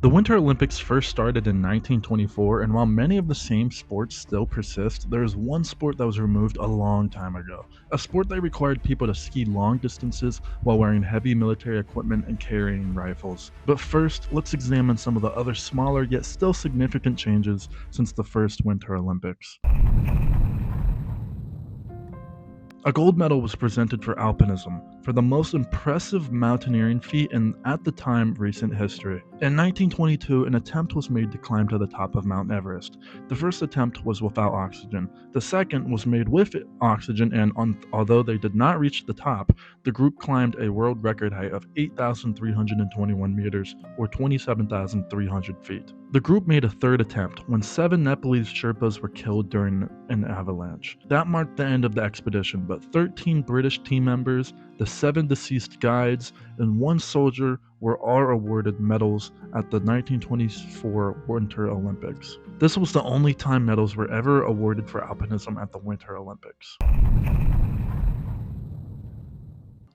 The Winter Olympics first started in 1924, and while many of the same sports still persist, there is one sport that was removed a long time ago. A sport that required people to ski long distances while wearing heavy military equipment and carrying rifles. But first, let's examine some of the other smaller yet still significant changes since the first Winter Olympics. A gold medal was presented for alpinism, for the most impressive mountaineering feat in, at the time, recent history. In 1922, an attempt was made to climb to the top of Mount Everest. The first attempt was without oxygen. The second was made with oxygen, and although they did not reach the top, the group climbed a world record height of 8,321 meters, or 27,300 feet. The group made a third attempt when 7 Nepalese Sherpas were killed during an avalanche. That marked the end of the expedition, but 13 British team members, the 7 deceased guides, and 1 soldier were all awarded medals at the 1924 Winter Olympics. This was the only time medals were ever awarded for alpinism at the Winter Olympics.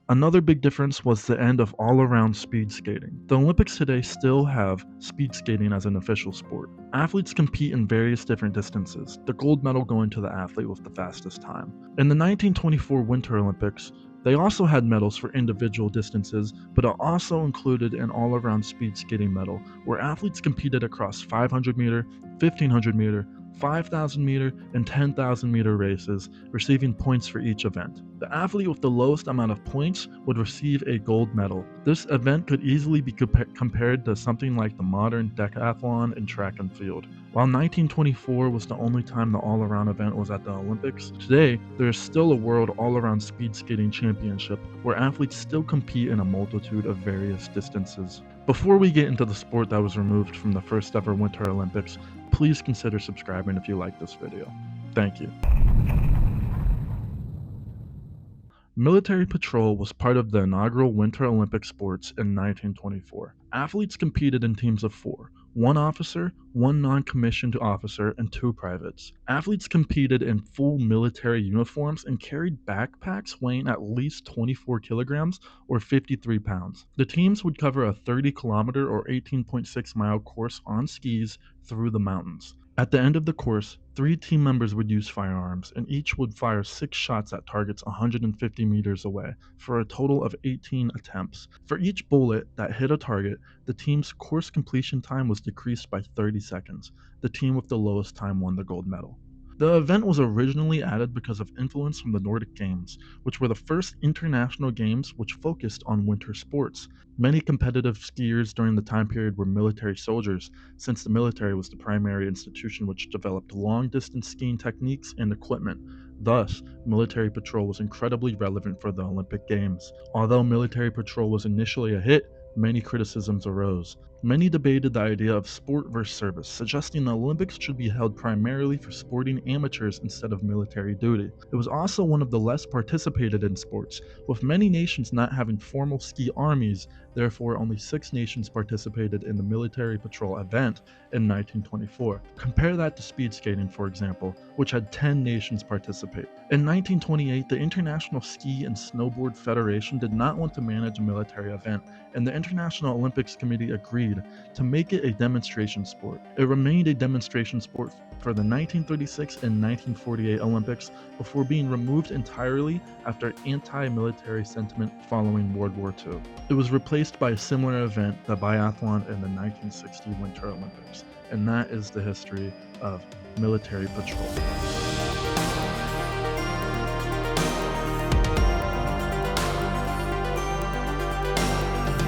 Another big difference was the end of all-around speed skating. The Olympics today still have speed skating as an official sport. Athletes compete in various different distances, the gold medal going to the athlete with the fastest time. In the 1924 Winter Olympics, they also had medals for individual distances, but it also included an all-around speed skating medal, where athletes competed across 500 meter, 1500 meter, 5,000 meter, and 10,000 meter races, receiving points for each event. The athlete with the lowest amount of points would receive a gold medal. This event could easily be compared to something like the modern decathlon in track and field. While 1924 was the only time the all-around event was at the Olympics, today there is still a world all-around speed skating championship where athletes still compete in a multitude of various distances. Before we get into the sport that was removed from the first ever Winter Olympics, please consider subscribing if you like this video. Thank you. Military patrol was part of the inaugural Winter Olympic sports in 1924. Athletes competed in teams of 4, 1 officer, 1 non-commissioned officer, and 2 privates. Athletes competed in full military uniforms and carried backpacks weighing at least 24 kilograms or 53 pounds. The teams would cover a 30-kilometer or 18.6-mile course on skis through the mountains. At the end of the course, 3 team members would use firearms, and each would fire 6 shots at targets 150 meters away, for a total of 18 attempts. For each bullet that hit a target, the team's course completion time was decreased by 30 seconds. The team with the lowest time won the gold medal. The event was originally added because of influence from the Nordic Games, which were the first international games which focused on winter sports. Many competitive skiers during the time period were military soldiers, since the military was the primary institution which developed long-distance skiing techniques and equipment. Thus, military patrol was incredibly relevant for the Olympic Games. Although military patrol was initially a hit, many criticisms arose. Many debated the idea of sport versus service, suggesting the Olympics should be held primarily for sporting amateurs instead of military duty. It was also one of the less participated in sports, with many nations not having formal ski armies. Therefore, only 6 nations participated in the military patrol event in 1924. Compare that to speed skating, for example, which had 10 nations participate. In 1928, the International Ski and Snowboard Federation did not want to manage a military event, and the International Olympics Committee agreed to make it a demonstration sport. It remained a demonstration sport for the 1936 and 1948 Olympics before being removed entirely after anti-military sentiment following World War II. It was replaced by a similar event, the Biathlon, in the 1960 Winter Olympics, and that is the history of military patrol.